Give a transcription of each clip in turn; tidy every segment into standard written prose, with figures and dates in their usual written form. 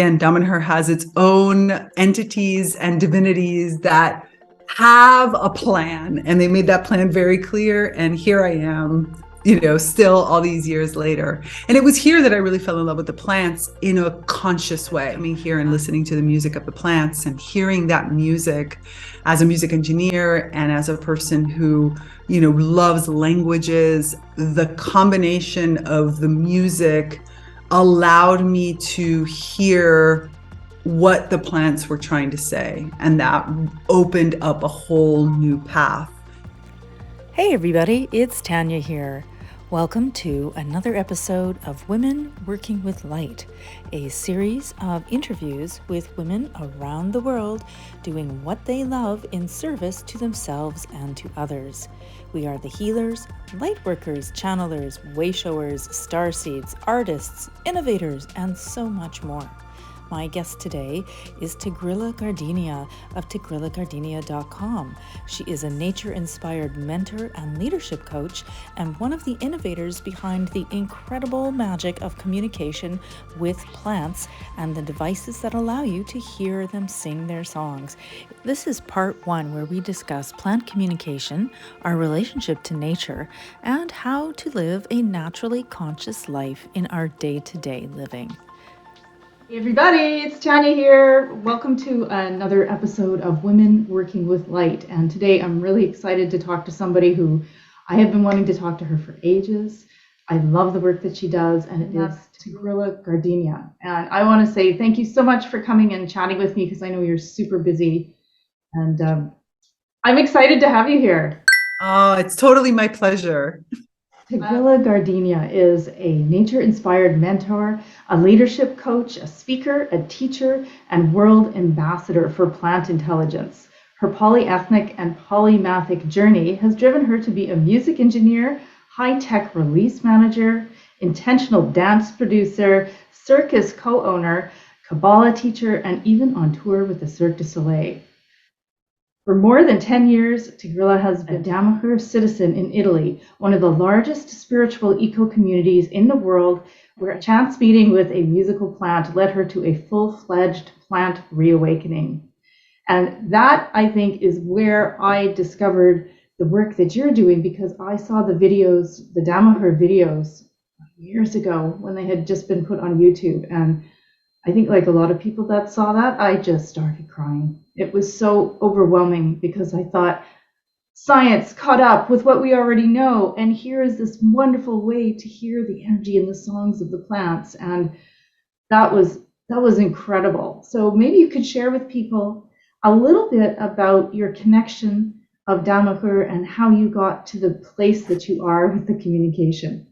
And Damanhur has its own entities and divinities that have a plan, and they made that plan very clear. And here I am, still all these years later. And it was here that I really fell in love with the plants in a conscious way. I mean, here and listening to the music of the plants and hearing that music as a music engineer and as a person who, loves languages, the combination of the music allowed me to hear what the plants were trying to say, and that opened up a whole new path. Hey everybody, it's Tanya here. Welcome to another episode of Women Working with Light, a series of interviews with women around the world doing what they love in service to themselves and to others. We are the healers, lightworkers, channelers, wayshowers, starseeds, artists, innovators, and so much more. My guest today is Tigrilla Gardenia of TigrillaGardenia.com. She is a nature-inspired mentor and leadership coach and one of the innovators behind the incredible magic of communication with plants and the devices that allow you to hear them sing their songs. This is part one, where we discuss plant communication, our relationship to nature, and how to live a naturally conscious life in our day-to-day living. Hey everybody, it's Tanya here. Welcome to another episode of Women Working with Light. And today I'm really excited to talk to somebody who I have been wanting to talk to her for ages. I love the work that she does, and it is Tigrilla Gardenia. And I want to say thank you so much for coming and chatting with me, because I know you're super busy. And I'm excited to have you here. Oh, it's totally my pleasure. Tigrilla Gardenia is a nature-inspired mentor, a leadership coach, a speaker, a teacher, and world ambassador for plant intelligence. Her polyethnic and polymathic journey has driven her to be a music engineer, high-tech release manager, intentional dance producer, circus co-owner, Kabbalah teacher, and even on tour with the Cirque du Soleil. For more than 10 years, Tigrilla has been a Damanhur citizen in Italy, one of the largest spiritual eco-communities in the world, where a chance meeting with a musical plant led her to a full-fledged plant reawakening. And that, I think, is where I discovered the work that you're doing, because I saw the videos, the Damanhur videos, years ago when they had just been put on YouTube. And I think, like a lot of people that saw that, I just started crying. It was so overwhelming, because I thought science caught up with what we already know, and here is this wonderful way to hear the energy in the songs of the plants, and that was incredible. So maybe you could share with people a little bit about your connection of Damanhur and how you got to the place that you are with the communication.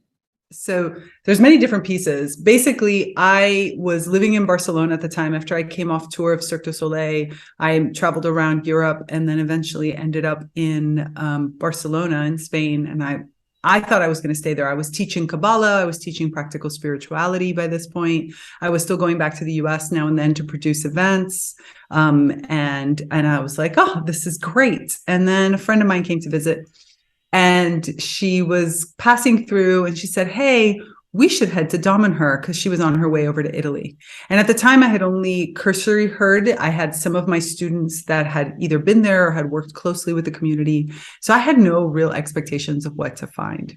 So there's many different pieces. Basically, I was living in Barcelona at the time. After I came off tour of Cirque du Soleil, I traveled around Europe and then eventually ended up in Barcelona in Spain. And I thought I was going to stay there. I was teaching Kabbalah. I was teaching practical spirituality by this point. I was still going back to the US now and then to produce events. And I was like, oh, this is great. And then a friend of mine came to visit, and she was passing through and she said, hey, we should head to Damanhur, because she was on her way over to Italy. And at the time, I had only cursory heard. I had some of my students that had either been there or had worked closely with the community. So I had no real expectations of what to find.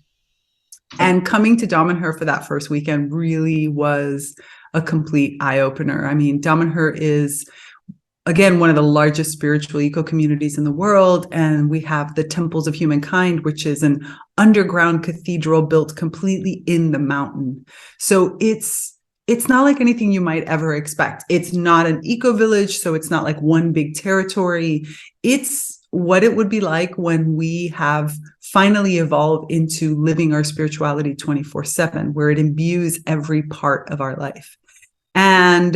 And coming to Damanhur for that first weekend really was a complete eye-opener. I mean, Damanhur is, again, one of the largest spiritual eco-communities in the world. And we have the Temples of Humankind, which is an underground cathedral built completely in the mountain. So it's not like anything you might ever expect. It's not an eco-village, so it's not like one big territory. It's what it would be like when we have finally evolved into living our spirituality 24/7, where it imbues every part of our life. And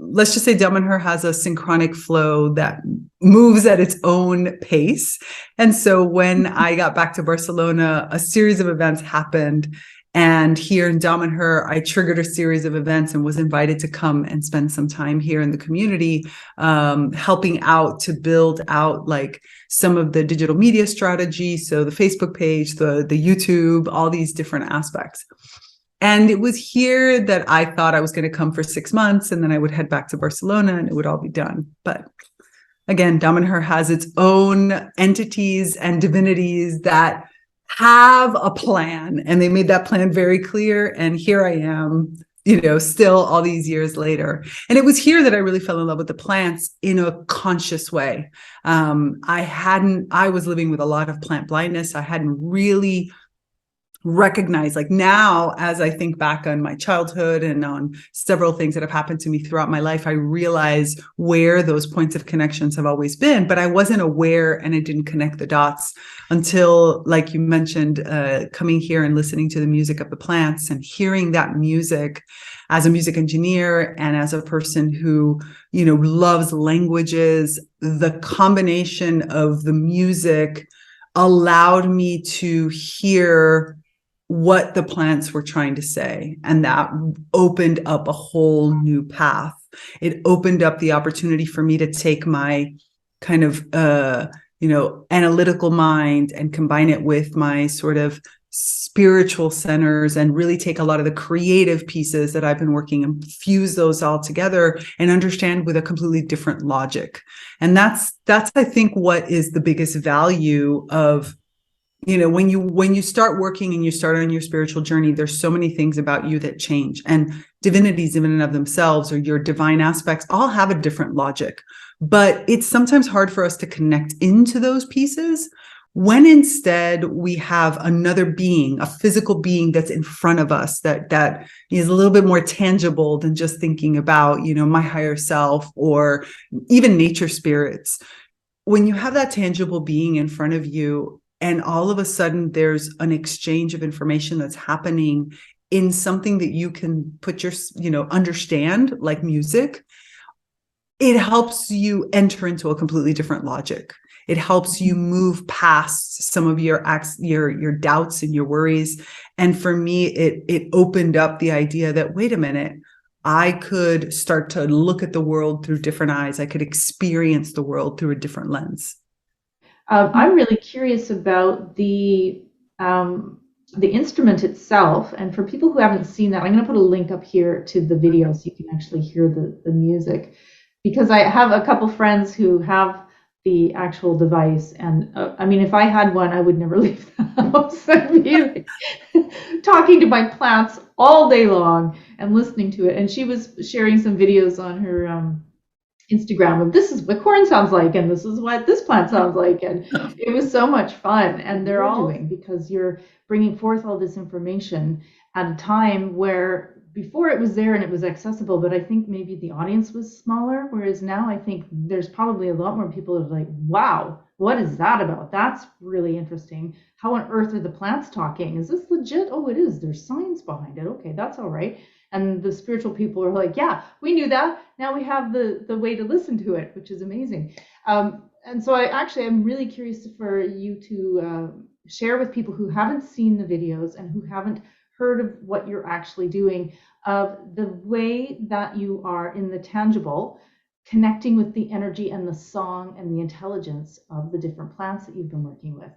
let's just say Damanhur has a synchronic flow that moves at its own pace. And so when I got back to Barcelona, a series of events happened. And here in Damanhur, I triggered a series of events and was invited to come and spend some time here in the community, helping out to build out like some of the digital media strategy. So the Facebook page, the YouTube, all these different aspects. And it was here that I thought I was going to come for 6 months, and then I would head back to Barcelona and it would all be done. But again, Damanhur has its own entities and divinities that have a plan, and they made that plan very clear. And here I am, still all these years later. And it was here that I really fell in love with the plants in a conscious way. I was living with a lot of plant blindness. I hadn't really recognize, like now, as I think back on my childhood and on several things that have happened to me throughout my life, I realize where those points of connections have always been, but I wasn't aware and I didn't connect the dots until, like you mentioned, coming here and listening to the music of the plants and hearing that music as a music engineer and as a person who, loves languages. The combination of the music allowed me to hear what the plants were trying to say. And that opened up a whole new path. It opened up the opportunity for me to take my kind of, analytical mind and combine it with my sort of spiritual centers and really take a lot of the creative pieces that I've been working and fuse those all together and understand with a completely different logic. And that's, I think, what is the biggest value of, when you start working and you start on your spiritual journey, there's so many things about you that change, and divinities in and of themselves, or your divine aspects, all have a different logic, but it's sometimes hard for us to connect into those pieces when instead we have another being, a physical being that's in front of us that is a little bit more tangible than just thinking about, my higher self or even nature spirits. When you have that tangible being in front of you, and all of a sudden there's an exchange of information that's happening in something that you can put your, understand, like music, it helps you enter into a completely different logic. It helps you move past some of your doubts and your worries. And for me, it opened up the idea that, wait a minute, I could start to look at the world through different eyes. I could experience the world through a different lens. I'm really curious about the instrument itself. And for people who haven't seen that, I'm going to put a link up here to the video so you can actually hear the music. Because I have a couple friends who have the actual device, and if I had one, I would never leave the house. I'd be talking to my plants all day long and listening to it. And she was sharing some videos on her Instagram of, this is what corn sounds like, and this is what this plant sounds like, and it was so much fun. And they're all doing, because you're bringing forth all this information at a time where before it was there and it was accessible, but I think maybe the audience was smaller, whereas now I think there's probably a lot more people that are like, wow, what is that about? That's really interesting. How on earth are the plants talking? Is this legit? Oh, it is. There's science behind it. Okay, that's all right. And the spiritual people are like, yeah, we knew that. Now we have the way to listen to it, which is amazing. And so I'm really curious for you to share with people who haven't seen the videos and who haven't heard of what you're actually doing, of the way that you are in the tangible, connecting with the energy and the song and the intelligence of the different plants that you've been working with.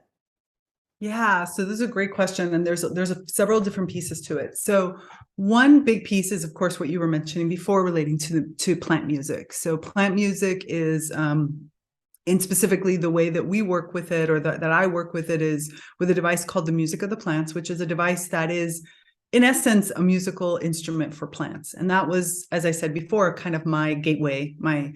Yeah, so this is a great question, and there's several different pieces to it. So one big piece is, of course, what you were mentioning before relating to plant music. So plant music is, and specifically the way that we work with it, or that I work with it, is with a device called the Music of the Plants, which is a device that is, in essence, a musical instrument for plants. And that was, as I said before, kind of my gateway, my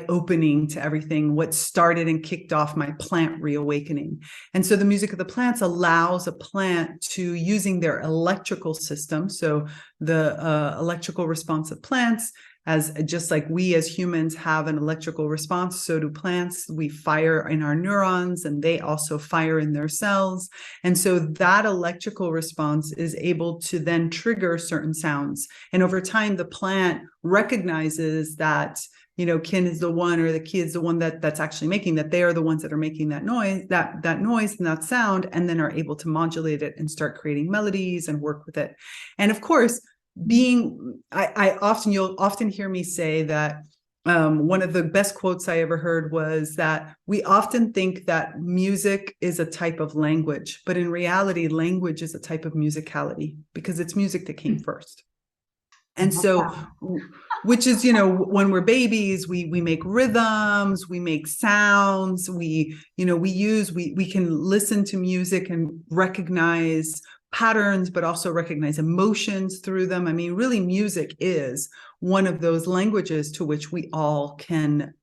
opening to everything, what started and kicked off my plant reawakening. And so the Music of the Plants allows a plant to, using their electrical system, so the electrical response of plants, as just like we as humans have an electrical response, so do plants. We fire in our neurons, and they also fire in their cells. And so that electrical response is able to then trigger certain sounds. And over time, the plant recognizes that, kin is the one, or the key is the one that's actually making that. They are the ones that are making that noise, that noise and that sound, and then are able to modulate it and start creating melodies and work with it. And of course, you'll often hear me say that one of the best quotes I ever heard was that we often think that music is a type of language, but in reality, language is a type of musicality because it's music that came first. And so, which is, when we're babies, we make rhythms, we make sounds, we can listen to music and recognize patterns, but also recognize emotions through them. I mean, really, music is one of those languages to which we all can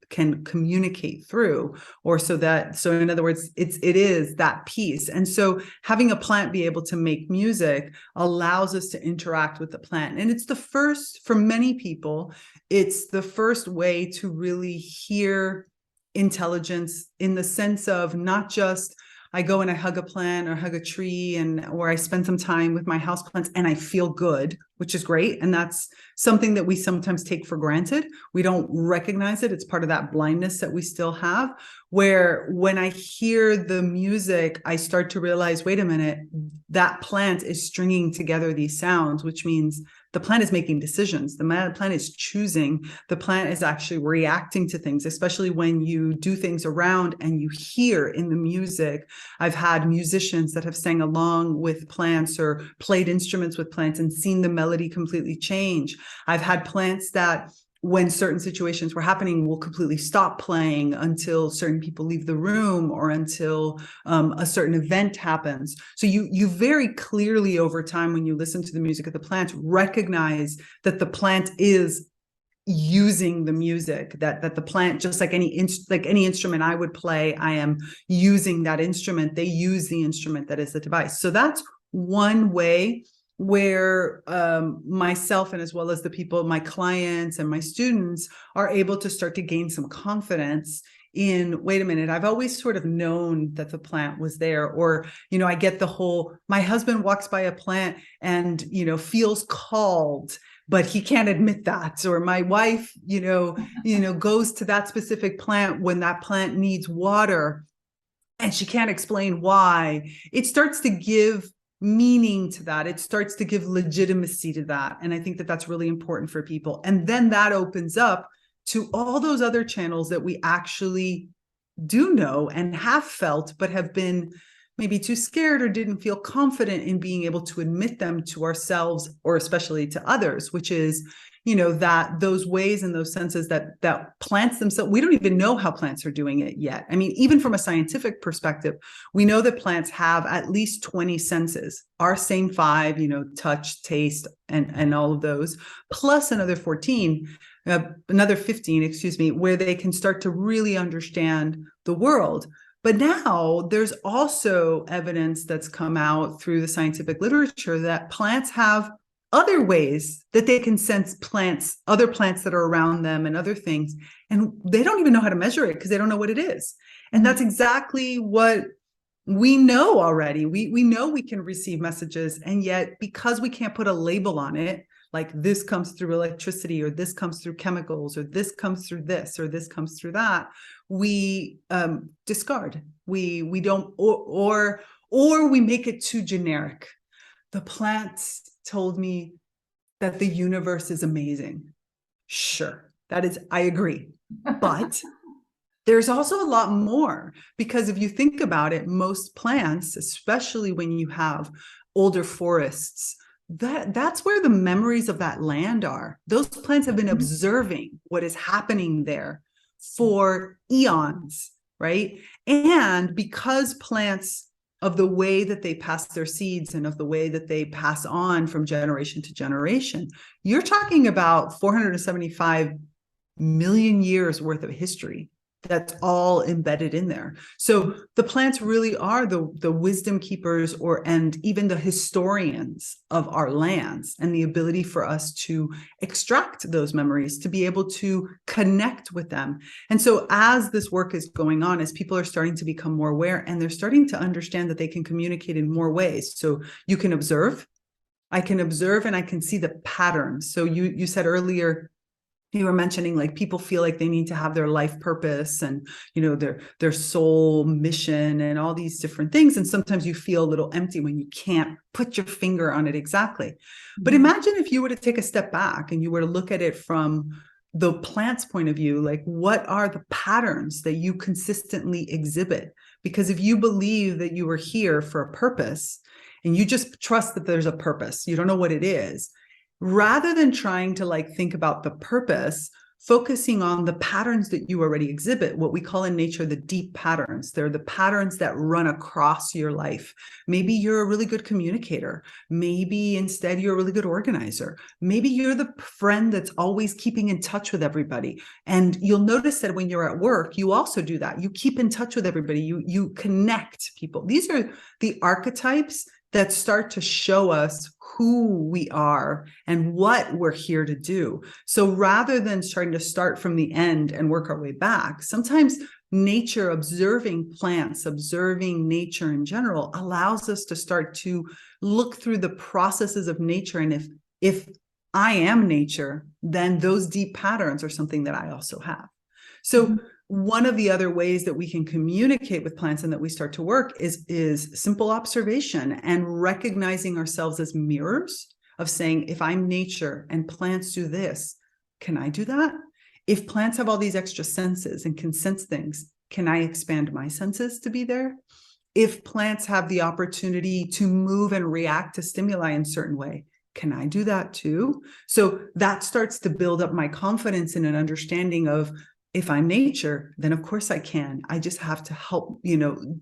communicate through, so in other words, it is that piece. And so having a plant be able to make music allows us to interact with the plant. And it's the first, for many people, it's the first way to really hear intelligence, in the sense of not just I go and I hug a plant or hug a tree, or I spend some time with my houseplants and I feel good, which is great. And that's something that we sometimes take for granted. We don't recognize it. It's part of that blindness that we still have, where when I hear the music, I start to realize, wait a minute, that plant is stringing together these sounds, which means the plant is making decisions. The plant is choosing. The plant is actually reacting to things, especially when you do things around and you hear in the music. I've had musicians that have sang along with plants or played instruments with plants and seen the melody completely change. I've had plants that, when certain situations were happening, will completely stop playing until certain people leave the room or until a certain event happens. So you very clearly over time, when you listen to the music of the plant, recognize that the plant is using the music, that the plant, just like any instrument I would play, I am using that instrument. They use the instrument that is the device. So that's one way where myself, and as well as the people, my clients and my students, are able to start to gain some confidence in, wait a minute, I've always sort of known that the plant was there. Or, I get the whole, my husband walks by a plant and, feels called, but he can't admit that. Or my wife, goes to that specific plant when that plant needs water and she can't explain why. It starts to give meaning to that. It starts to give legitimacy to that. And I think that that's really important for people. And then that opens up to all those other channels that we actually do know and have felt, but have been maybe too scared or didn't feel confident in being able to admit them to ourselves, or especially to others, which is, that those ways and those senses that plants themselves, we don't even know how plants are doing it yet. I mean, even from a scientific perspective, we know that plants have at least 20 senses, our same 5, touch, taste, and all of those, plus another 15, where they can start to really understand the world. But now there's also evidence that's come out through the scientific literature that plants have other ways that they can sense other plants that are around them and other things. And they don't even know how to measure it because they don't know what it is. And that's exactly what we know already. We know we can receive messages. And yet, because we can't put a label on it, like this comes through electricity, or this comes through chemicals, or this comes through this, or this comes through that, we discard. We don't, or we make it too generic. The plants told me that the universe is amazing. Sure, I agree. But there's also a lot more, because if you think about it, most plants, especially when you have older forests, that's where the memories of that land are. Those plants have been observing what is happening there for eons, right? And because plants, of the way that they pass their seeds and of the way that they pass on from generation to generation, you're talking about 475 million years worth of history that's all embedded in there. So the plants really are the wisdom keepers, and even the historians of our lands, and the ability for us to extract those memories, to be able to connect with them. And so as this work is going on, as people are starting to become more aware, and they're starting to understand that they can communicate in more ways. So you can observe, I can observe, and I can see the patterns. So you said earlier, you were mentioning, like, people feel like they need to have their life purpose and, their soul mission and all these different things. And sometimes you feel a little empty when you can't put your finger on it exactly. But imagine if you were to take a step back and you were to look at it from the plant's point of view, like what are the patterns that you consistently exhibit? Because if you believe that you are here for a purpose and you just trust that there's a purpose, you don't know what it is, rather than trying to like think about the purpose, focusing on the patterns that you already exhibit, what we call in nature the deep patterns. They're the patterns that run across your life. Maybe you're a really good communicator. Maybe instead you're a really good organizer. Maybe you're the friend that's always keeping in touch with everybody. And you'll notice that when you're at work, you also do that. You keep in touch with everybody. You connect people. These are the archetypes that start to show us who we are and what we're here to do. So rather than trying to start from the end and work our way back, sometimes nature, observing plants, observing nature in general, allows us to start to look through the processes of nature. And if I am nature, then those deep patterns are something that I also have. So one of the other ways that we can communicate with plants and that we start to work is simple observation and recognizing ourselves as mirrors of saying, if I'm nature and plants do this, can I do that? If plants have all these extra senses and can sense things, can I expand my senses to be there? If plants have the opportunity to move and react to stimuli in a certain way, can I do that too? So that starts to build up my confidence in an understanding of, if I'm nature, then of course I can. I just have to help,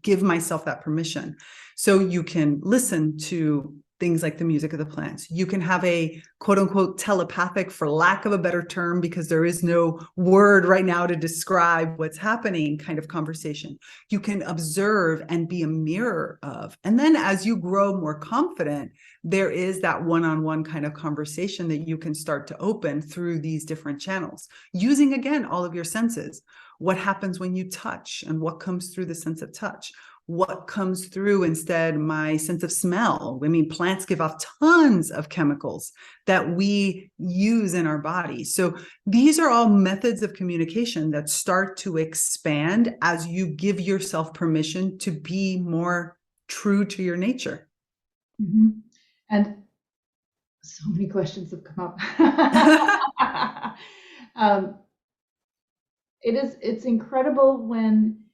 give myself that permission. So you can listen to things like the music of the plants. You can have a quote unquote telepathic, for lack of a better term, because there is no word right now to describe what's happening, kind of conversation. You can observe and be a mirror of. And then as you grow more confident, there is that one-on-one kind of conversation that you can start to open through these different channels, using, again, all of your senses. What happens when you touch and what comes through the sense of touch? What comes through instead my sense of smell? I mean, plants give off tons of chemicals that we use in our body. So these are all methods of communication that start to expand as you give yourself permission to be more true to your nature. Mm-hmm. And so many questions have come up. It's incredible when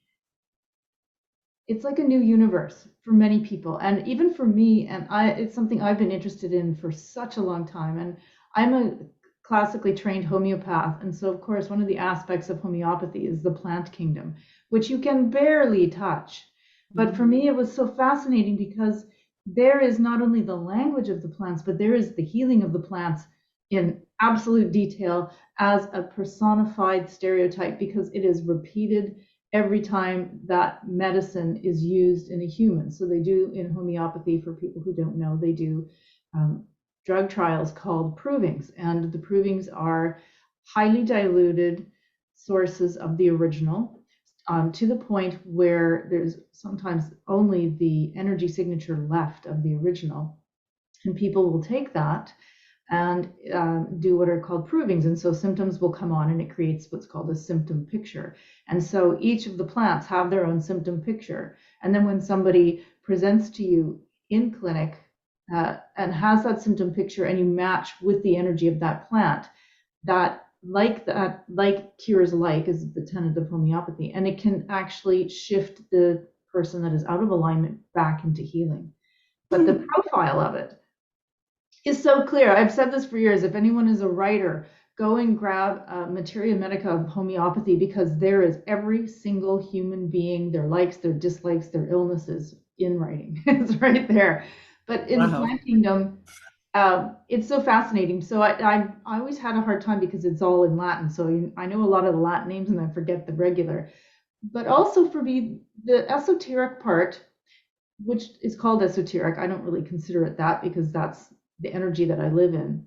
it's like a new universe for many people, and even for me, and it's something I've been interested in for such a long time. And I'm a classically trained homeopath, and so of course one of the aspects of homeopathy is the plant kingdom, which you can barely touch. But for me it was so fascinating because there is not only the language of the plants, but there is the healing of the plants in absolute detail as a personified stereotype, because it is repeated every time that medicine is used in a human. So they do in homeopathy, for people who don't know, they do drug trials called provings, and the provings are highly diluted sources of the original, to the point where there's sometimes only the energy signature left of the original. And people will take that and do what are called provings. And so symptoms will come on and it creates what's called a symptom picture. And so each of the plants have their own symptom picture. And then when somebody presents to you in clinic and has that symptom picture and you match with the energy of that plant, that like cures like is the tenet of homeopathy. And it can actually shift the person that is out of alignment back into healing. But the profile of it is so clear. I've said this for years. If anyone is a writer, go and grab Materia Medica of homeopathy, because there is every single human being, their likes, their dislikes, their illnesses in writing. It's right there. But in the plant kingdom, it's so fascinating. So I always had a hard time because it's all in Latin. So I know a lot of the Latin names and I forget the regular. But also for me, the esoteric part, which is called esoteric, I don't really consider it that, because that's the energy that I live in.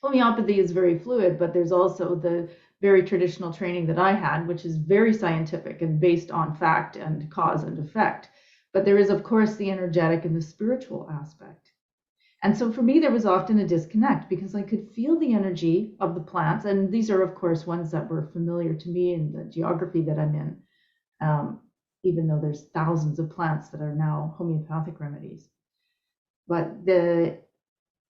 Homeopathy is very fluid, but there's also the very traditional training that I had, which is very scientific and based on fact and cause and effect. But there is, of course, the energetic and the spiritual aspect. And so for me, there was often a disconnect, because I could feel the energy of the plants. And these are, of course, ones that were familiar to me in the geography that I'm in, even though there's thousands of plants that are now homeopathic remedies. But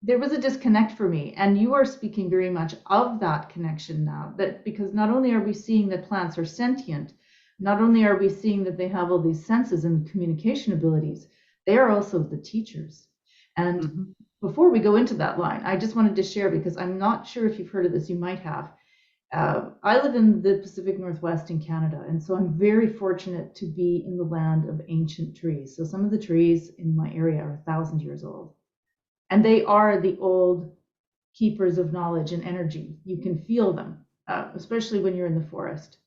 there was a disconnect for me. And you are speaking very much of that connection now, that because not only are we seeing that plants are sentient, not only are we seeing that they have all these senses and communication abilities, they are also the teachers. And before we go into that line, I just wanted to share, because I'm not sure if you've heard of this, you might have. I live in the Pacific Northwest in Canada, and so I'm very fortunate to be in the land of ancient trees. So some of the trees in my area are 1,000 years old. And they are the old keepers of knowledge and energy. You can feel them, especially when you're in the forest.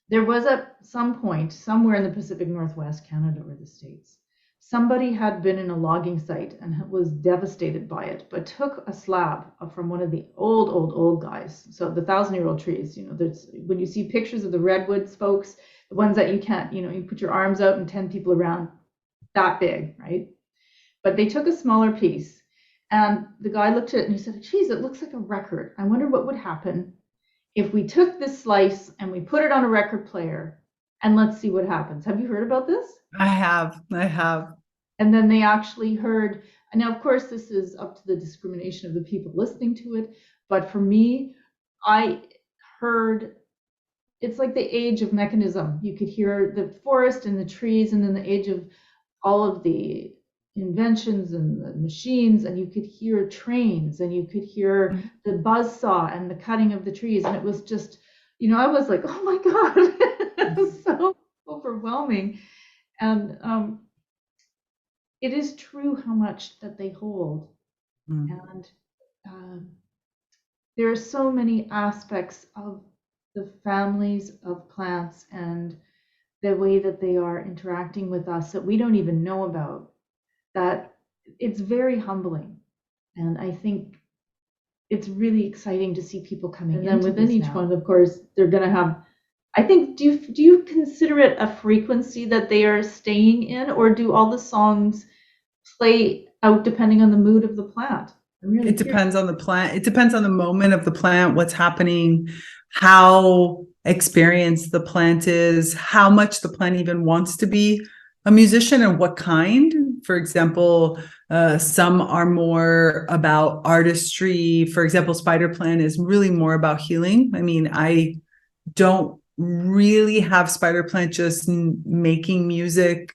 There was at some point, somewhere in the Pacific Northwest, Canada or the States, somebody had been in a logging site and was devastated by it, but took a slab from one of the old guys. So the 1,000-year-old trees, there's, when you see pictures of the redwoods, folks, the ones that you can't, you put your arms out and 10 people around, that big, right? But they took a smaller piece, and the guy looked at it and he said, geez, it looks like a record. I wonder what would happen if we took this slice and we put it on a record player, and let's see what happens. Have you heard about this? I have. And then they actually heard, and now of course this is up to the discrimination of the people listening to it, but for me, I heard, it's like the age of mechanism. You could hear the forest and the trees, and then the age of all of the inventions and the machines, and you could hear trains, and you could hear the buzz saw and the cutting of the trees, and it was just, I was like, oh my God, it was so overwhelming. And it is true how much that they hold. And there are so many aspects of the families of plants and the way that they are interacting with us that we don't even know about, that it's very humbling. And I think it's really exciting to see people coming in. And then within each one, of course, they're going to have, I think, do you consider it a frequency that they are staying in, or do all the songs play out depending on the mood of the plant? It depends on the plant. It depends on the moment of the plant, what's happening, how experienced the plant is, how much the plant even wants to be a musician, and what kind. For example, some are more about artistry. For example, spider plant is really more about healing. I mean, I don't really have spider plant just making music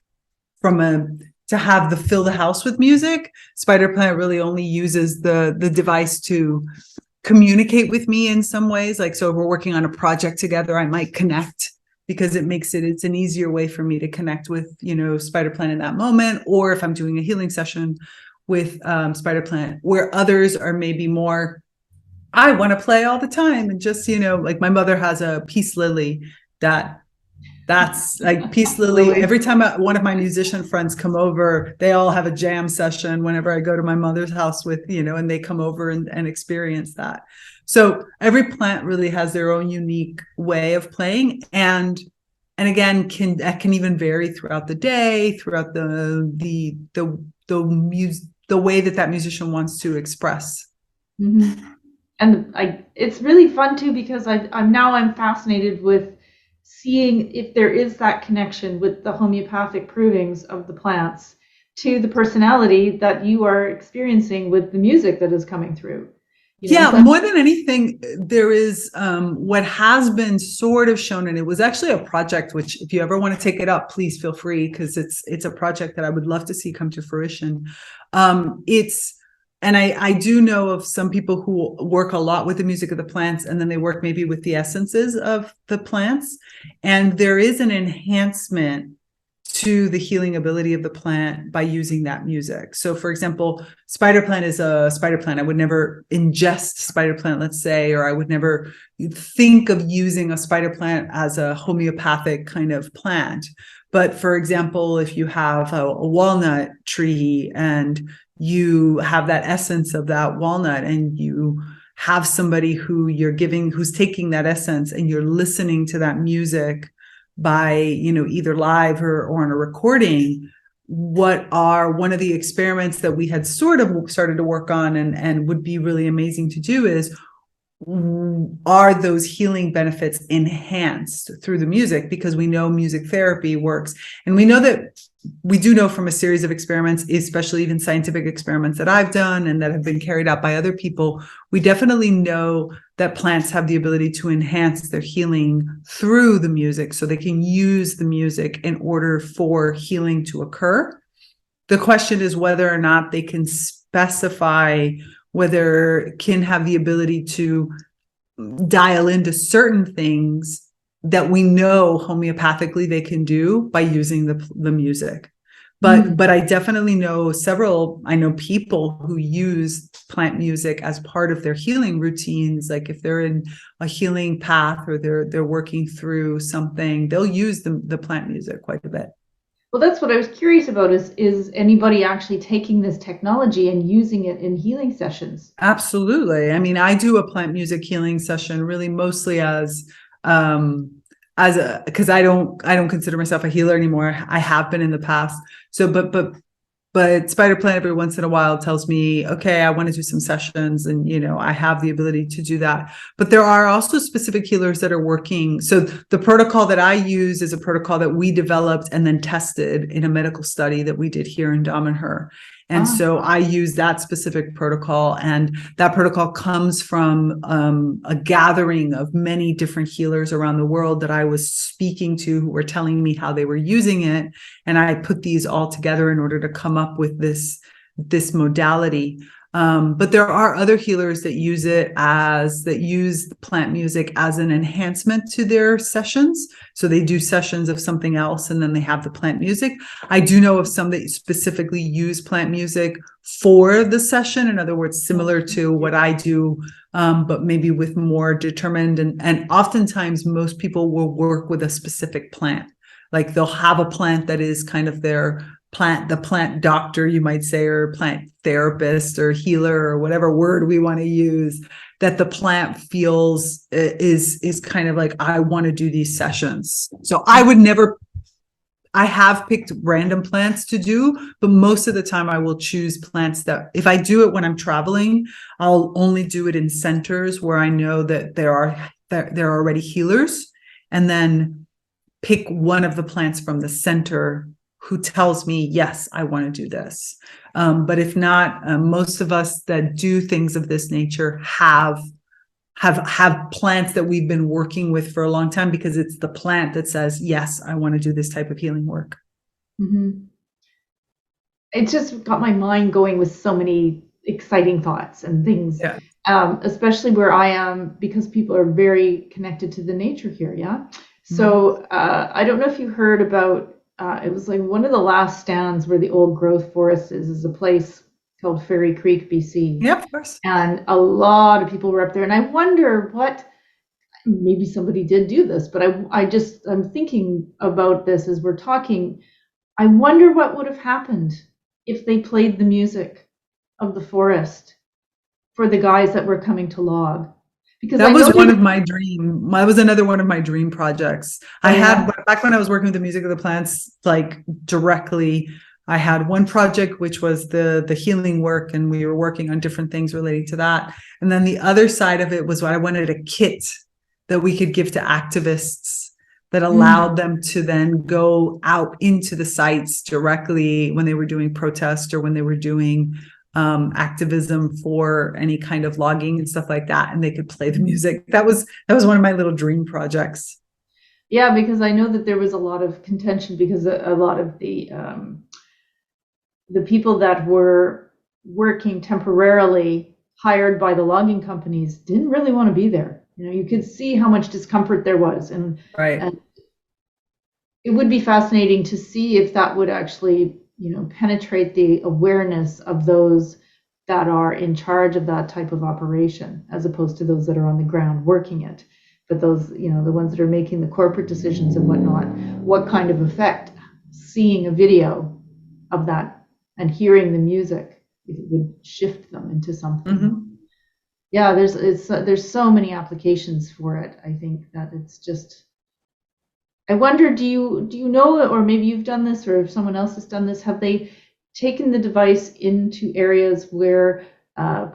to have fill the house with music. Spider plant really only uses the device to communicate with me in some ways. Like, so if we're working on a project together, I might connect, because it's an easier way for me to connect with, spider plant in that moment. Or if I'm doing a healing session with spider plant, where others are maybe more, I want to play all the time. And just, like my mother has a peace lily that's like peace lily. Every time one of my musician friends come over, they all have a jam session whenever I go to my mother's house with, and they come over and experience that. So every plant really has their own unique way of playing, and again, can even vary throughout the day, throughout the way that musician wants to express. And it's really fun too, because I'm fascinated with seeing if there is that connection with the homeopathic provings of the plants to the personality that you are experiencing with the music that is coming through. More than anything, there is what has been sort of shown, and it was actually a project which, if you ever want to take it up, please feel free, because it's a project that I would love to see come to fruition. And I do know of some people who work a lot with the music of the plants, and then they work maybe with the essences of the plants. And there is an enhancement to the healing ability of the plant by using that music. So for example, spider plant is a spider plant. I would never ingest spider plant, let's say, or I would never think of using a spider plant as a homeopathic kind of plant. But for example, if you have a walnut tree and you have that essence of that walnut, and you have somebody who's taking that essence, and you're listening to that music by, either live or on a recording, one of the experiments that we had sort of started to work on and would be really amazing to do is, are those healing benefits enhanced through the music? Because we know music therapy works, and we know that we do know from a series of experiments, especially even scientific experiments that I've done and that have been carried out by other people, we definitely know that plants have the ability to enhance their healing through the music. So they can use the music in order for healing to occur. The question is whether or not they can specify whether kin have the ability to dial into certain things that we know homeopathically they can do by using the music. But I definitely know I know people who use plant music as part of their healing routines. Like if they're in a healing path or they're working through something, they'll use the plant music quite a bit. Well, that's what I was curious about is anybody actually taking this technology and using it in healing sessions? Absolutely. I mean, I do a plant music healing session really mostly as a, because I don't consider myself a healer anymore. I have been in the past. So but Spider Plant every once in a while tells me, okay, I want to do some sessions, and I have the ability to do that. But there are also specific healers that are working. So the protocol that I use is a protocol that we developed and then tested in a medical study that we did here in Damanhur. And so I use that specific protocol, and that protocol comes from a gathering of many different healers around the world that I was speaking to, who were telling me how they were using it. And I put these all together in order to come up with this modality. But there are other healers that use plant music as an enhancement to their sessions. So they do sessions of something else, and then they have the plant music. I do know of some that specifically use plant music for the session. In other words, similar to what I do, but maybe with more determined. And oftentimes most people will work with a specific plant. Like they'll have a plant that is kind of the plant doctor, you might say, or plant therapist or healer, or whatever word we want to use, that the plant feels is kind of like, I want to do these sessions. So I have picked random plants to do, but most of the time I will choose plants that, if I do it when I'm traveling, I'll only do it in centers where I know that there are already healers, and then pick one of the plants from the center who tells me, yes, I want to do this. But if not, most of us that do things of this nature have plants that we've been working with for a long time, because it's the plant that says, yes, I want to do this type of healing work. Mm-hmm. It just got my mind going with so many exciting thoughts and things, Yeah. Especially where I am, because people are very connected to the nature here. Yeah. So I don't know if you heard about, it was like one of the last stands where the old growth forest is a place called Fairy Creek, BC. Yeah, of course. And a lot of people were up there. And I wonder maybe somebody did do this, but I'm thinking about this as we're talking. I wonder what would have happened if they played the music of the forest for the guys that were coming to log. Because that was one of my dream. That was another one of my dream projects. I had back when I was working with the music of the plants, like directly. I had one project which was the healing work, and we were working on different things relating to that. And then the other side of it was what I wanted, a kit that we could give to activists that allowed them to then go out into the sites directly when they were doing protest or when they were doing activism for any kind of logging and stuff like that, and they could play the music. That was one of my little dream projects. Yeah, because I know that there was a lot of contention, because a lot of the people that were working temporarily, hired by the logging companies, didn't really want to be there. You could see how much discomfort there was, and it would be fascinating to see if that would actually penetrate the awareness of those that are in charge of that type of operation, as opposed to those that are on the ground working it. But those, the ones that are making the corporate decisions and whatnot, what kind of effect seeing a video of that and hearing the music, if it would shift them into something. Yeah, there's so many applications for it. I think that it's just, I wonder, do you know, or maybe you've done this, or if someone else has done this, have they taken the device into areas where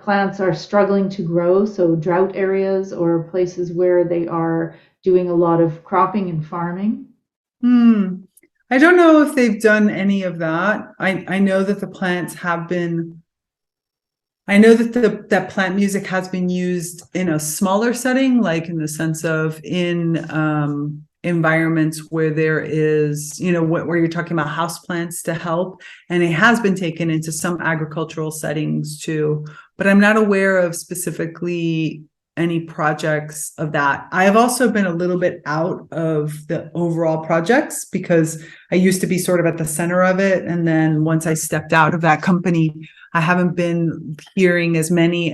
plants are struggling to grow, so drought areas or places where they are doing a lot of cropping and farming? I don't know if they've done any of that. I know that the plants have been. I know that that plant music has been used in a smaller setting, like in the sense of in environments where there is, where you're talking about house plants to help, and it has been taken into some agricultural settings too. But I'm not aware of specifically any projects of that. I have also been a little bit out of the overall projects because I used to be sort of at the center of it, and then once I stepped out of that company, I haven't been hearing as many,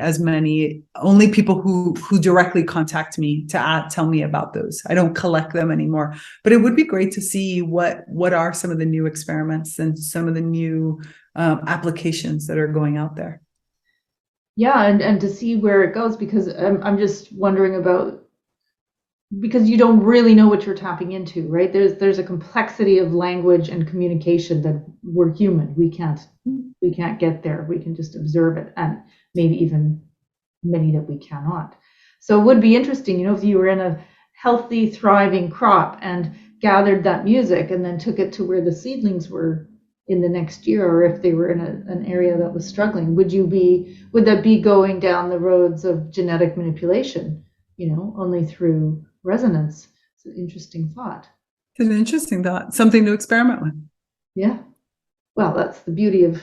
only people who directly contact me to tell me about those. I don't collect them anymore, but it would be great to see what are some of the new experiments and some of the new applications that are going out there. Yeah, and to see where it goes, because I'm just wondering about, because you don't really know what you're tapping into, right? There's a complexity of language and communication that we're human. We can't get there. We can just observe it, and maybe even many that we cannot. So it would be interesting, if you were in a healthy, thriving crop and gathered that music and then took it to where the seedlings were in the next year, or if they were in an area that was struggling, would that be going down the roads of genetic manipulation, only through resonance? It's an interesting thought. It's an interesting thought, something to experiment with. Yeah. Well, that's the beauty of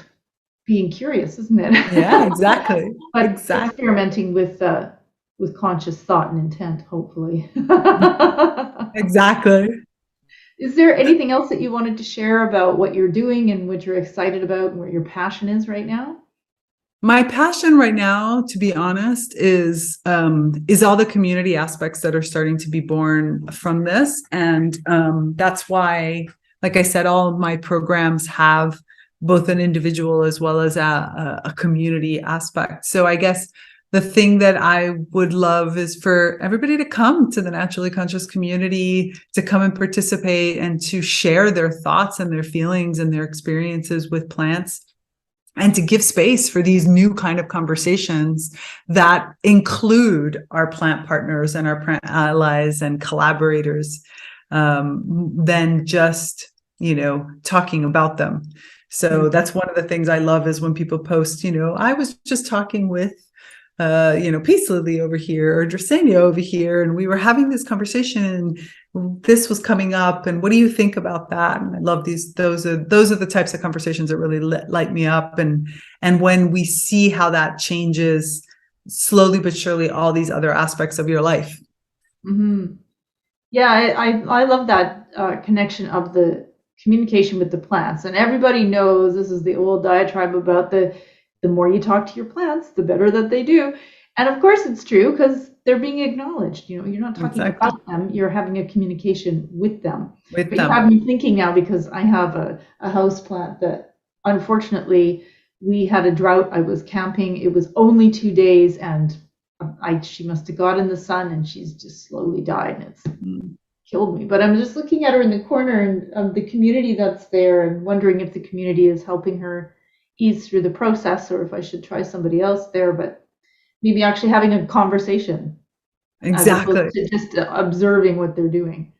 being curious, isn't it? Yeah, exactly. But exactly. experimenting with conscious thought and intent, hopefully. Exactly. Is there anything else that you wanted to share about what you're doing and what you're excited about and what your passion is right now? My passion right now, to be honest, is all the community aspects that are starting to be born from this. And that's why, like I said, all of my programs have both an individual as well as a community aspect. So I guess the thing that I would love is for everybody to come to the Naturally Conscious community, to come and participate and to share their thoughts and their feelings and their experiences with plants, and to give space for these new kind of conversations that include our plant partners and our plant allies and collaborators, than just, talking about them. So that's one of the things I love is when people post, I was just talking with Peace Lily over here or Dresenia over here, and we were having this conversation and this was coming up, and what do you think about that? And I love those are the types of conversations that really light me up, and when we see how that changes slowly but surely all these other aspects of your life. Mm-hmm. Yeah, I love that connection of the communication with the plants, and everybody knows this is the old diatribe about the more you talk to your plants, the better that they do. And of course it's true, because they're being acknowledged. You're not talking about them, you're having a communication with them. But you have me thinking now, because I have a house plant that unfortunately we had a drought. I was camping. It was only 2 days, and she must have got in the sun, and she's just slowly died, and it's killed me. But I'm just looking at her in the corner and of the community that's there, and wondering if the community is helping her ease through the process, or if I should try somebody else there. But maybe actually having a conversation, exactly, as opposed to just observing what they're doing.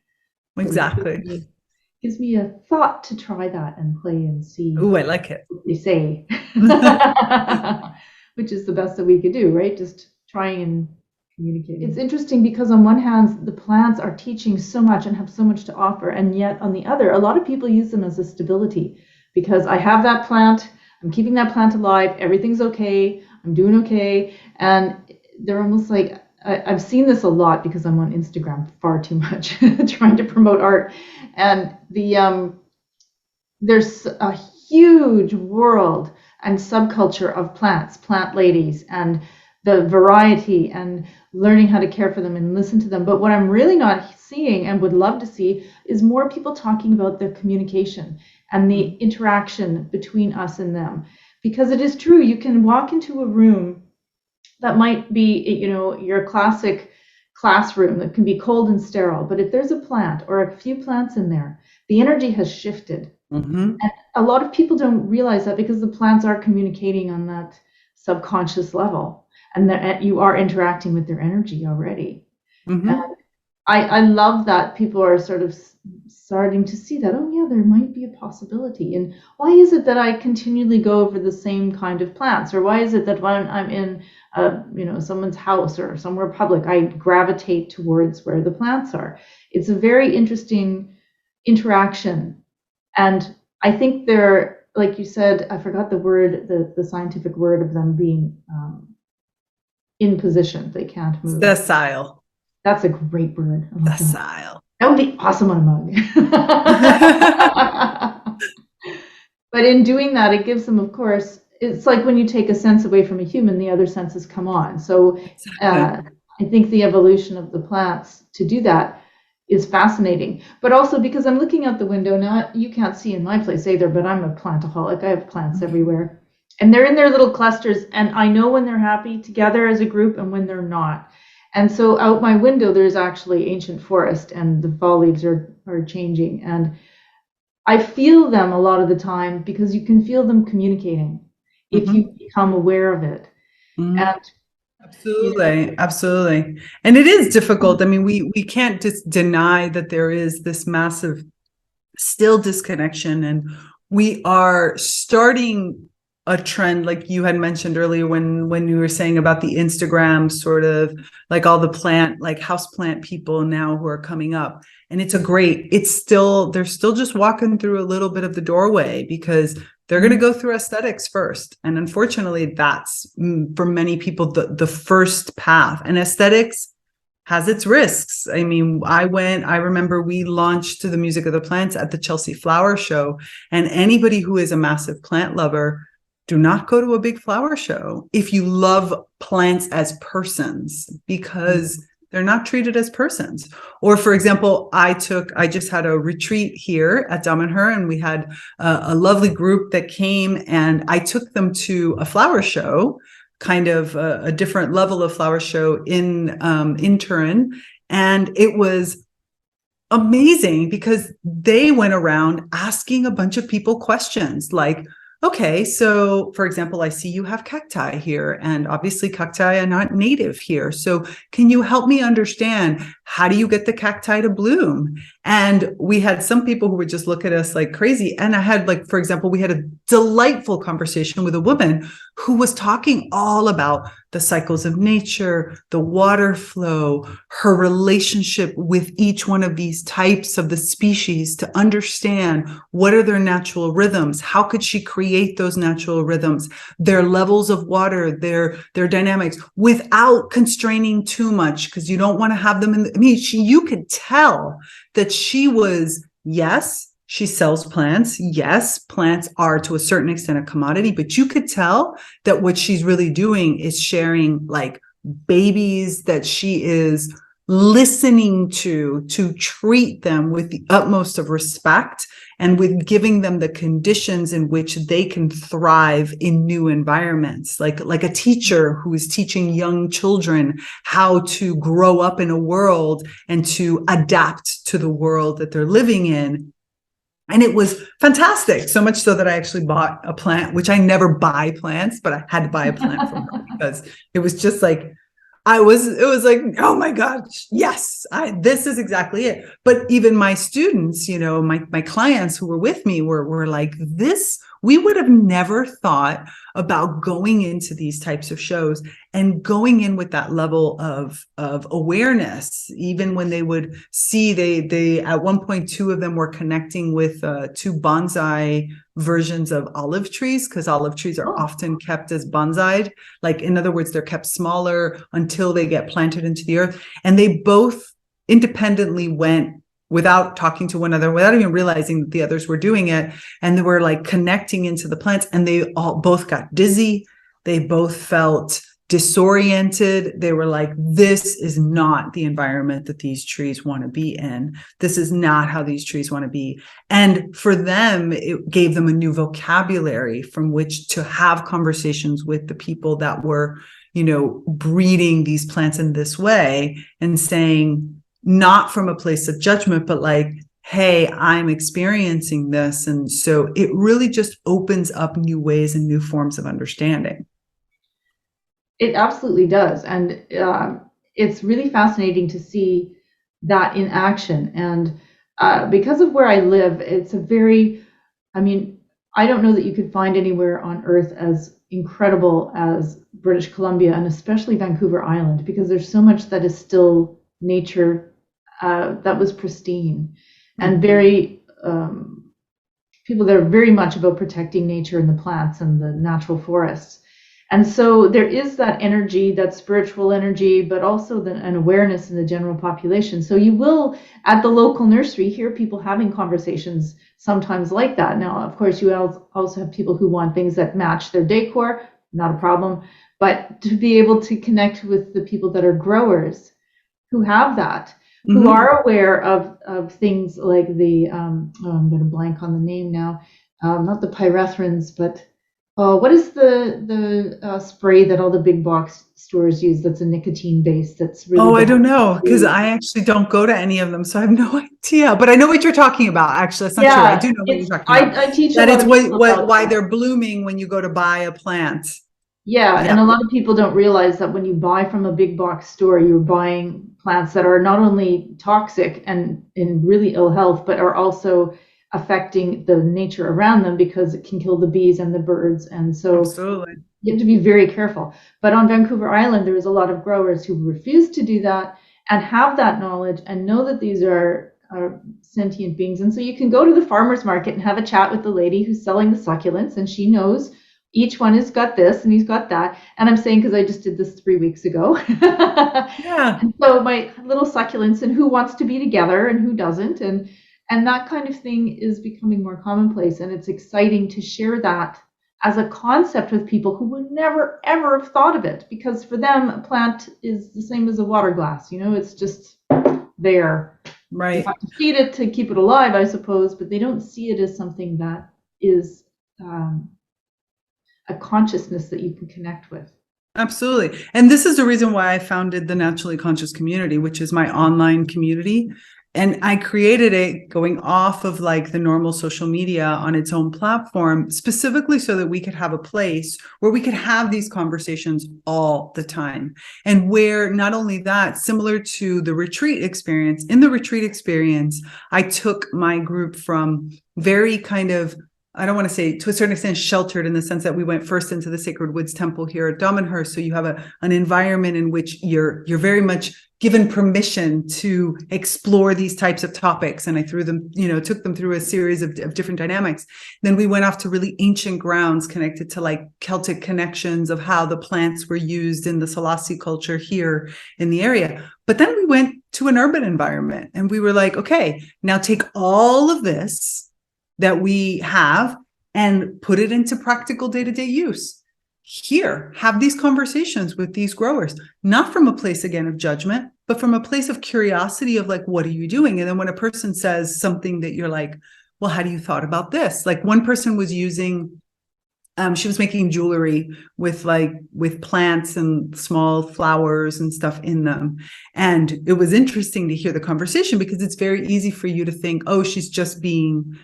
Exactly. So gives me a thought to try that and play and see. Oh, I like it. What they say, which is the best that we could do, right? Just trying and communicating. It's interesting because on one hand, the plants are teaching so much and have so much to offer, and yet on the other, a lot of people use them as a stability, because I have that plant, I'm keeping that plant alive, everything's okay, I'm doing okay. And they're almost like, I've seen this a lot because I'm on Instagram far too much, trying to promote art. And there's a huge world and subculture of plants, plant ladies, and the variety, and learning how to care for them and listen to them. But what I'm really not seeing and would love to see is more people talking about the communication and the interaction between us and them. Because it is true, you can walk into a room that might be, your classic classroom that can be cold and sterile, but if there's a plant or a few plants in there, the energy has shifted. And a lot of people don't realize that, because the plants are communicating on that subconscious level, and that you are interacting with their energy already. And I love that people are sort of starting to see that, oh yeah, there might be a possibility. And why is it that I continually go over the same kind of plants? Or why is it that when I'm in someone's house or somewhere public, I gravitate towards where the plants are? It's a very interesting interaction. And I think they're, like you said, I forgot the word, the scientific word of them being in position. They can't move. Sessile. That's a great word. Sessile. That would be awesome on a mug. But in doing that, it gives them, of course, it's like when you take a sense away from a human, the other senses come on. So I think the evolution of the plants to do that is fascinating. But also because I'm looking out the window now, you can't see in my place either, but I'm a plantaholic. I have plants everywhere. And they're in their little clusters, and I know when they're happy together as a group and when they're not. And so out my window, there's actually ancient forest, and the fall leaves are changing. And I feel them a lot of the time because you can feel them communicating if you become aware of it. And absolutely. And it is difficult. I mean, we can't just deny that there is this massive still disconnection, and we are starting a trend, like you had mentioned earlier when you were saying about the Instagram, sort of like all the houseplant people now who are coming up. And they're still just walking through a little bit of the doorway because they're going to go through aesthetics first. And unfortunately, that's for many people the first path. And aesthetics has its risks. I mean, I remember we launched to the Music of the Plants at the Chelsea Flower Show, and anybody who is a massive plant lover, do not go to a big flower show if you love plants as persons, because they're not treated as persons. Or for example, I just had a retreat here at Damanhur, and we had a lovely group that came, and I took them to a flower show, kind of a different level of flower show in Turin. And it was amazing because they went around asking a bunch of people questions like, okay, so for example, I see you have cacti here, and obviously cacti are not native here. So can you help me understand, how do you get the cacti to bloom? And we had some people who would just look at us like crazy. And I had, like, for example, we had a delightful conversation with a woman who was talking all about the cycles of nature, the water flow, her relationship with each one of these types of the species to understand what are their natural rhythms, how could she create those natural rhythms, their levels of water, their dynamics, without constraining too much, because you don't want to have them you could tell that she was, yes, she sells plants. Yes, plants are to a certain extent a commodity, but you could tell that what she's really doing is sharing like babies that she is listening to treat them with the utmost of respect and with giving them the conditions in which they can thrive in new environments, like a teacher who is teaching young children how to grow up in a world and to adapt to the world that they're living in. And it was fantastic, so much so that I actually bought a plant, which I never buy plants, but I had to buy a plant from her because it was just like, it was like, oh my gosh, yes, this is exactly it. But even my students, my clients who were with me were like, this, we would have never thought about going into these types of shows and going in with that level of awareness. Even when they would see, they at one point, two of them were connecting with two bonsai versions of olive trees, because olive trees are often kept as bonsai'd. Like, in other words, they're kept smaller until they get planted into the earth. And they both independently went without talking to one another, without even realizing that the others were doing it. And they were like connecting into the plants, and they both got dizzy. They both felt disoriented. They were like, this is not the environment that these trees want to be in. This is not how these trees want to be. And for them, it gave them a new vocabulary from which to have conversations with the people that were, breeding these plants in this way, and saying, not from a place of judgment, but like, hey, I'm experiencing this. And so it really just opens up new ways and new forms of understanding. It absolutely does. And it's really fascinating to see that in action. And because of where I live, it's a very, I mean, I don't know that you could find anywhere on earth as incredible as British Columbia, and especially Vancouver Island, because there's so much that is still nature that was pristine and very people that are very much about protecting nature and the plants and the natural forests. And so there is that energy, that spiritual energy, but also an awareness in the general population. So you will, at the local nursery, hear people having conversations sometimes like that. Now, of course, you also have people who want things that match their decor, not a problem. But to be able to connect with the people that are growers who have that, who are aware of things like the, I'm going to blank on the name now, not the pyrethrins, but what is the spray that all the big box stores use that's a nicotine base that's really I don't know, because I actually don't go to any of them, so I have no idea. But I know what you're talking about. Actually, that's not true. I do know what you're talking about. I teach that a it's lot of people why they're blooming when you go to buy a plant. Yeah, and a lot of people don't realize that when you buy from a big box store, you're buying plants that are not only toxic and in really ill health, but are also affecting the nature around them because it can kill the bees and the birds. And so Absolutely. you have to be very careful. But on Vancouver Island, there is a lot of growers who refuse to do that and have that knowledge and know that these are sentient beings. And so you can go to the farmer's market and have a chat with the lady who's selling the succulents, and she knows each one has got this and he's got that. And I'm saying, because I just did this 3 weeks ago. Yeah. And so my little succulents and who wants to be together and who doesn't. And that kind of thing is becoming more commonplace. And it's exciting to share that as a concept with people who would never, ever have thought of it. Because for them, a plant is the same as a water glass. You know, it's just there. Right. You have to feed it to keep it alive, I suppose, but they don't see it as something that is a consciousness that you can connect with. Absolutely. And this is the reason why I founded the Naturally Conscious Community, which is my online community. And I created it going off of like the normal social media on its own platform, specifically so that we could have a place where we could have these conversations all the time. And where not only that, similar to the retreat experience, in the retreat experience, I took my group from very kind of, I don't want to say to a certain extent sheltered, in the sense that we went first into the Sacred Woods Temple here at Damanhur. So you have an environment in which you're very much given permission to explore these types of topics. And I took them through a series of different dynamics. Then we went off to really ancient grounds connected to like Celtic connections of how the plants were used in the Selassie culture here in the area. But then we went to an urban environment and we were like, okay, now take all of this that we have and put it into practical day-to-day use. Here, have these conversations with these growers, not from a place, again, of judgment, but from a place of curiosity of like, what are you doing? And then when a person says something that you're like, well, how do you thought about this? Like one person was using, she was making jewelry with plants and small flowers and stuff in them. And it was interesting to hear the conversation because it's very easy for you to think, oh, she's just being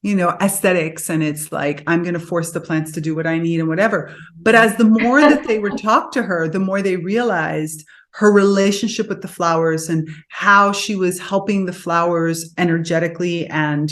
aesthetics, and it's like, I'm going to force the plants to do what I need and whatever. But as the more that they were talked to her, the more they realized her relationship with the flowers and how she was helping the flowers energetically and,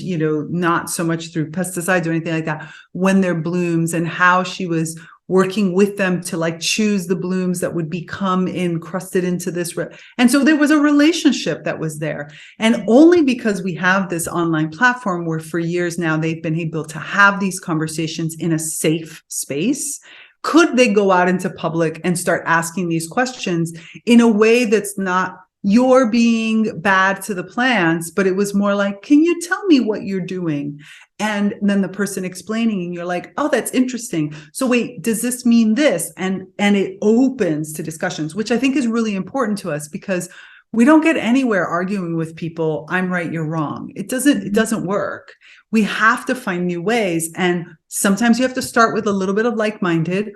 not so much through pesticides or anything like that when they're blooms, and how she was working with them to like choose the blooms that would become encrusted into this. And so there was a relationship that was there. And only because we have this online platform where for years now they've been able to have these conversations in a safe space, could they go out into public and start asking these questions in a way that's not you're being bad to the plants, but it was more like, can you tell me what you're doing? And then the person explaining, and you're like, oh, that's interesting. So wait, does this mean this? And it opens to discussions, which I think is really important to us, because we don't get anywhere arguing with people, I'm right, you're wrong. It doesn't work. We have to find new ways. And sometimes you have to start with a little bit of like-minded,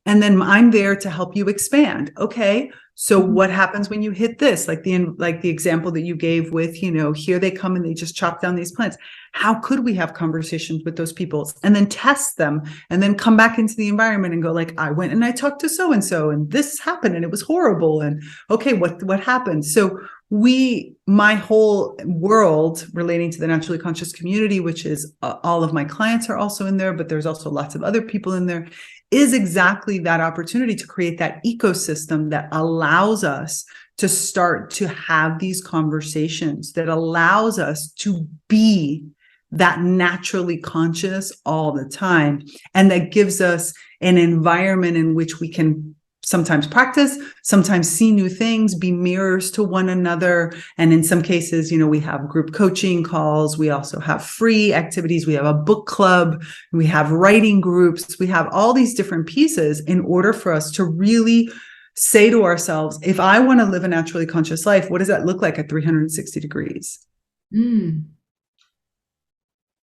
and then I'm there to help you expand. Okay, so what happens when you hit this? Like the example that you gave with, here they come and they just chop down these plants. How could we have conversations with those people and then test them and then come back into the environment and go like, I went and I talked to so-and-so and this happened and it was horrible. And okay, what happened? So my whole world relating to the naturally conscious community, which is all of my clients are also in there, but there's also lots of other people in there, is exactly that opportunity to create that ecosystem that allows us to start to have these conversations, that allows us to be that naturally conscious all the time. And that gives us an environment in which we can sometimes practice, sometimes see new things, be mirrors to one another. And in some cases, we have group coaching calls. We also have free activities. We have a book club. We have writing groups. We have all these different pieces in order for us to really say to ourselves, if I want to live a naturally conscious life, what does that look like at 360 degrees? I'm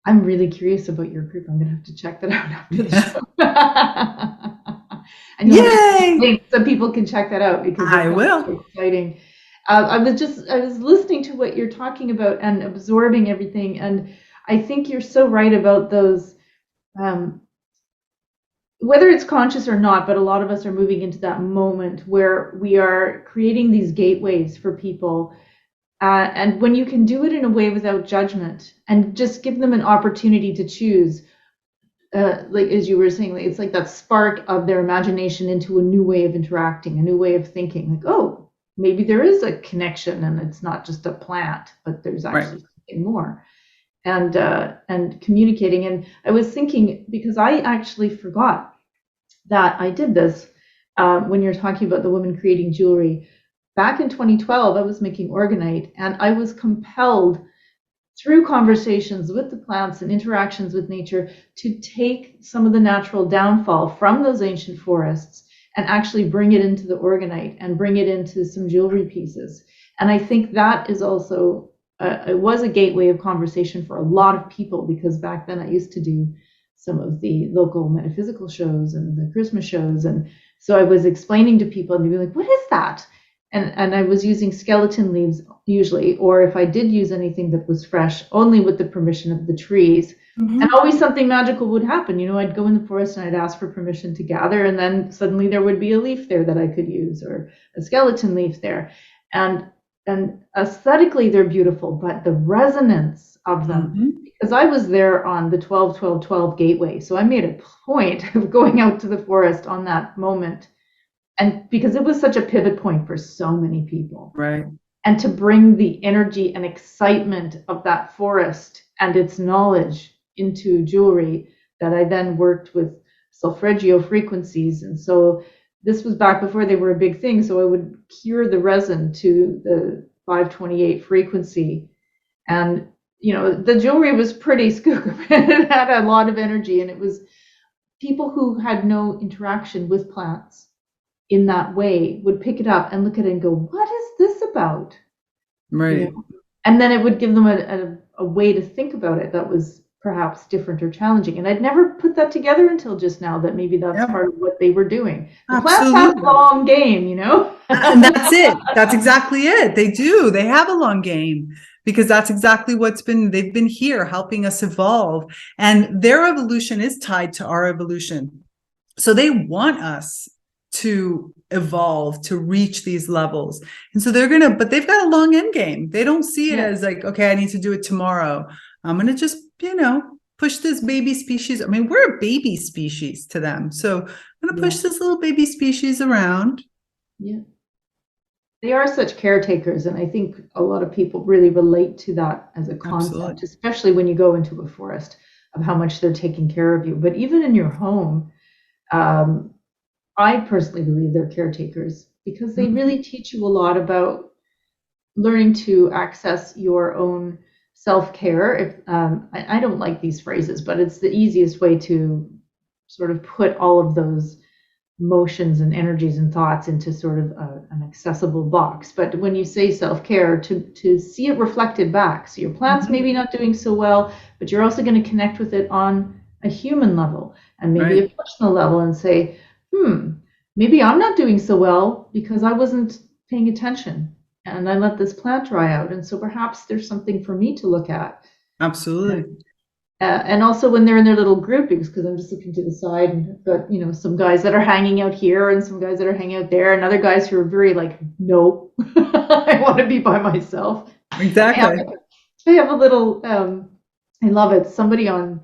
really curious about your group. I'm going to have to check that out after the show. And yay! So people can check that out because I will. So exciting. I was listening to what you're talking about and absorbing everything, and I think you're so right about those. Whether it's conscious or not, but a lot of us are moving into that moment where we are creating these gateways for people. And when you can do it in a way without judgment and just give them an opportunity to choose, like as you were saying, like, it's like that spark of their imagination into a new way of interacting, a new way of thinking. Like, oh, maybe there is a connection, and it's not just a plant, but there's actually something more. And communicating. And I was thinking, because I actually forgot that I did this when you're talking about the women creating jewelry. Back in 2012, I was making Orgonite, and I was compelled through conversations with the plants and interactions with nature to take some of the natural downfall from those ancient forests and actually bring it into the Orgonite and bring it into some jewelry pieces. And I think that is also, it was a gateway of conversation for a lot of people, because back then I used to do some of the local metaphysical shows and the Christmas shows. And so I was explaining to people, and they'd be like, what is that? And I was using skeleton leaves usually, or if I did use anything that was fresh, only with the permission of the trees. Mm-hmm. And always something magical would happen. I'd go in the forest and I'd ask for permission to gather, and then suddenly there would be a leaf there that I could use, or a skeleton leaf there. And aesthetically they're beautiful, but the resonance of them, because I was there on the 12-12-12 gateway. So I made a point of going out to the forest on that moment. And because it was such a pivot point for so many people. Right. And to bring the energy and excitement of that forest and its knowledge into jewelry, that I then worked with solfeggio frequencies. And so this was back before they were a big thing. So I would cure the resin to the 528 frequency. And, the jewelry was pretty skook. It had a lot of energy, and it was people who had no interaction with plants in that way would pick it up and look at it and go, what is this about? Right. And then it would give them a way to think about it that was perhaps different or challenging. And I'd never put that together until just now, that maybe that's part of what they were doing. The plants have a long game, And that's it. That's exactly it. They do. They have a long game, because that's exactly they've been here helping us evolve. And their evolution is tied to our evolution. So they want us to evolve, to reach these levels. And so but they've got a long end game. They don't see it as like, okay, I need to do it tomorrow. I'm going to just, push this baby species. I mean, we're a baby species to them. So I'm going to push this little baby species around. Yeah. They are such caretakers. And I think a lot of people really relate to that as a concept, especially when you go into a forest, of how much they're taking care of you. But even in your home, I personally believe they're caretakers, because they really teach you a lot about learning to access your own self-care. I don't like these phrases, but it's the easiest way to sort of put all of those emotions and energies and thoughts into sort of an accessible box. But when you say self-care, to see it reflected back. So your plant's maybe not doing so well, but you're also going to connect with it on a human level and maybe a personal level, and say, maybe I'm not doing so well because I wasn't paying attention and I let this plant dry out. And so perhaps there's something for me to look at. Absolutely. And also when they're in their little groupings, because I'm just looking to the side and I've got, some guys that are hanging out here and some guys that are hanging out there and other guys who are very like, no, I want to be by myself. Exactly. I have a little, I love it. Somebody on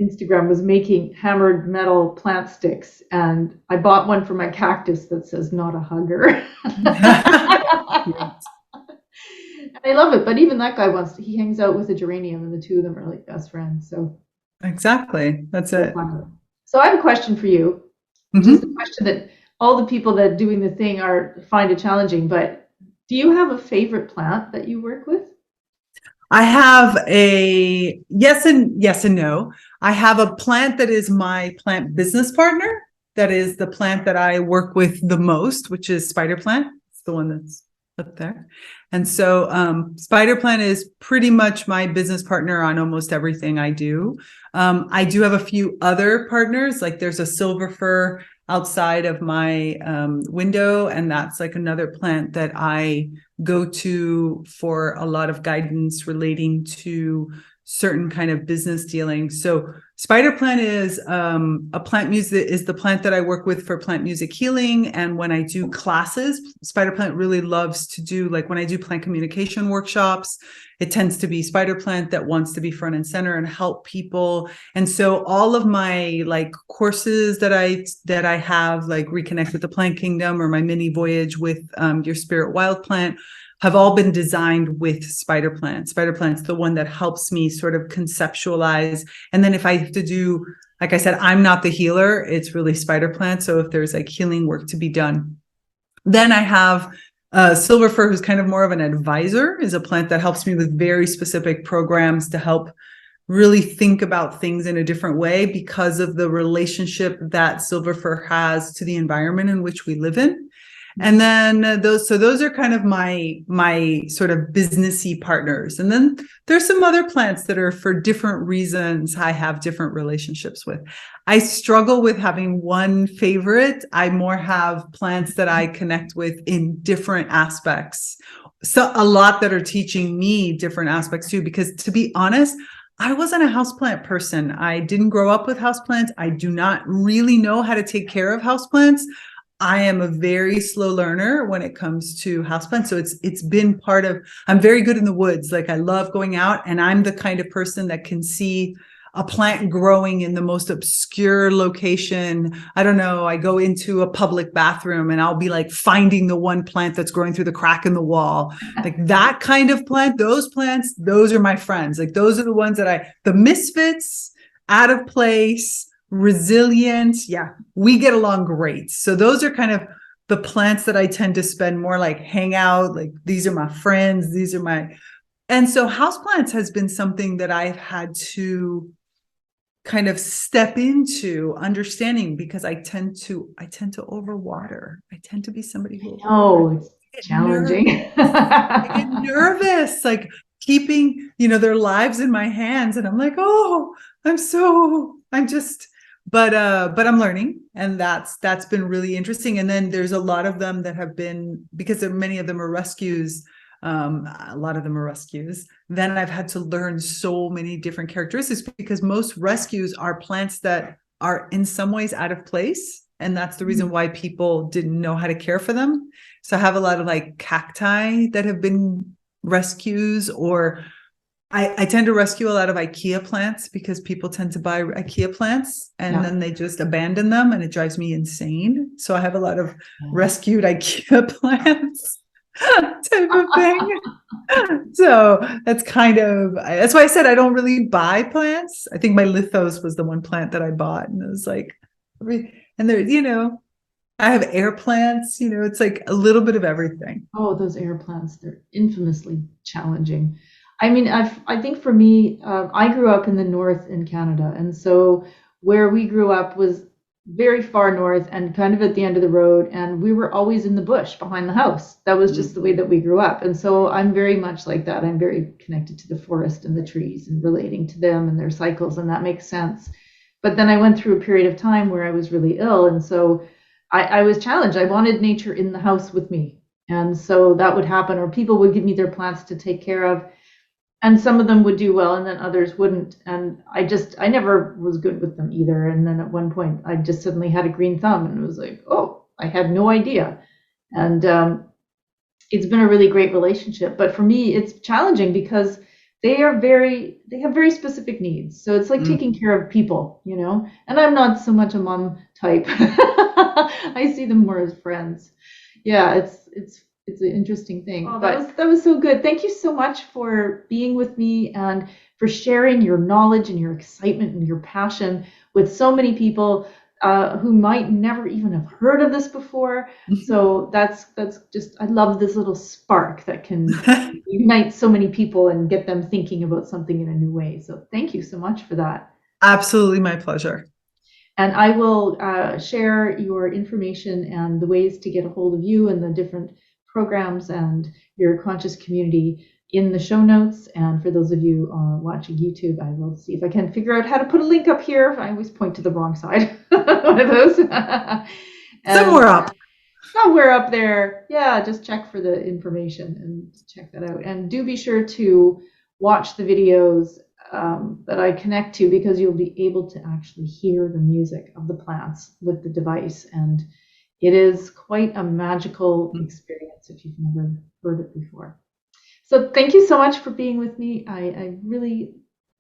Instagram was making hammered metal plant sticks, and I bought one for my cactus that says "not a hugger." I love it, but even that guy he hangs out with a geranium, and the two of them are like best friends. So exactly, that's it. So I have a question for you, which is the question that all the people that doing the thing find it challenging. But do you have a favorite plant that you work with? I have a yes and no. I have a plant that is my plant business partner. That is the plant that I work with the most, which is spider plant. It's the one that's up there. And so spider plant is pretty much my business partner on almost everything I do. I do have a few other partners, like there's a silver fir outside of my window, and that's like another plant that I go to for a lot of guidance relating to certain kind of business dealings. So spider plant is a plant music is the plant that I work with for plant music healing. And when I do classes, spider plant really loves to do, like when I do plant communication workshops, it tends to be spider plant that wants to be front and center and help people. And so all of my like courses that I have, like Reconnect with the Plant Kingdom or my mini voyage with your spirit wild plant, have all been designed with spider plant. Spider plant's the one that helps me sort of conceptualize. And then if I have to do, like I said, I'm not the healer, it's really spider plant. So if there's like healing work to be done, then I have silver fir, who's kind of more of an advisor, is a plant that helps me with very specific programs to help really think about things in a different way because of the relationship that silver fir has to the environment in which we live in. And then those are kind of my sort of businessy partners. And then there's some other plants that are for different reasons I have different relationships with. I struggle with having one favorite. I more have plants that I connect with in different aspects. So a lot that are teaching me different aspects too, because to be honest, I wasn't a houseplant person. I didn't grow up with houseplants. I do not really know how to take care of houseplants. I am a very slow learner when it comes to houseplants. So it's been part of, I'm very good in the woods. Like I love going out, and I'm the kind of person that can see a plant growing in the most obscure location. I don't know. I go into a public bathroom and I'll be like finding the one plant that's growing through the crack in the wall. Like that kind of plant, those plants, those are my friends. Like those are the ones that the misfits, out of place, resilient. Yeah, we get along great. So those are kind of the plants that I tend to spend more like hang out, like these are my friends, these are my, and so houseplants has been something that I've had to kind of step into understanding because I tend to overwater. I tend to be somebody who it's challenging. I get nervous, like keeping, their lives in my hands. And I'm like, but I'm learning, and that's been really interesting. And then there's a lot of them that have been, because many of them are rescues, a lot of them are rescues, then I've had to learn so many different characteristics because most rescues are plants that are in some ways out of place. And that's the reason why people didn't know how to care for them. So I have a lot of like cacti that have been rescues, or I tend to rescue a lot of IKEA plants because people tend to buy IKEA plants and then they just abandon them, and it drives me insane. So I have a lot of rescued IKEA plants type of thing. So that's why I said I don't really buy plants. I think my lithos was the one plant that I bought, and it was like, and there, I have air plants, it's like a little bit of everything. Oh, those air plants, they're infamously challenging. I mean, I think for me, I grew up in the north in Canada. And so where we grew up was very far north and kind of at the end of the road. And we were always in the bush behind the house. That was just the way that we grew up. And so I'm very much like that. I'm very connected to the forest and the trees and relating to them and their cycles. And that makes sense. But then I went through a period of time where I was really ill. And so I was challenged. I wanted nature in the house with me. And so that would happen, or people would give me their plants to take care of. And some of them would do well and then others wouldn't. And I never was good with them either. And then at one point I just suddenly had a green thumb and it was like, oh, I had no idea. And it's been a really great relationship. But for me, it's challenging because they have very specific needs. So it's like taking care of people, and I'm not so much a mom type. I see them more as friends. Yeah, it's an interesting thing. Oh, that was so good. Thank you so much for being with me and for sharing your knowledge and your excitement and your passion with so many people who might never even have heard of this before. So that's just, I love this little spark that can unite so many people and get them thinking about something in a new way. So thank you so much for that. Absolutely, my pleasure. And I will share your information and the ways to get a hold of you and the different programs and your conscious community in the show notes. And for those of you watching YouTube, I will see if I can figure out how to put a link up here. I always point to the wrong side. One of those. Somewhere up. Somewhere up there. Yeah, just check for the information and check that out. And do be sure to watch the videos that I connect to, because you'll be able to actually hear the music of the plants with the device. And it is quite a magical experience if you've never heard it before. So thank you so much for being with me. I really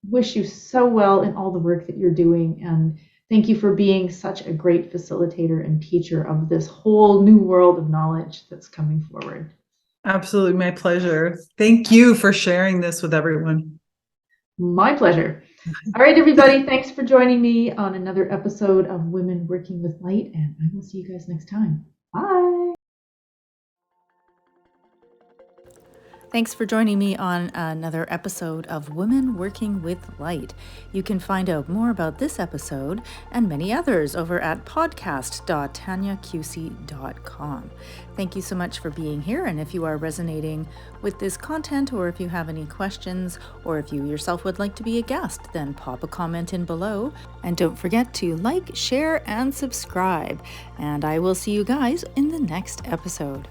wish you so well in all the work that you're doing. And thank you for being such a great facilitator and teacher of this whole new world of knowledge that's coming forward. Absolutely, my pleasure. Thank you for sharing this with everyone. My pleasure. All right, everybody, thanks for joining me on another episode of Women Working with Light, and I will see you guys next time. Bye. Thanks for joining me on another episode of Women Working with Light. You can find out more about this episode and many others over at podcast.tanyaqc.com. Thank you so much for being here, and if you are resonating with this content, or if you have any questions, or if you yourself would like to be a guest, then pop a comment in below. And don't forget to like, share, and subscribe. And I will see you guys in the next episode.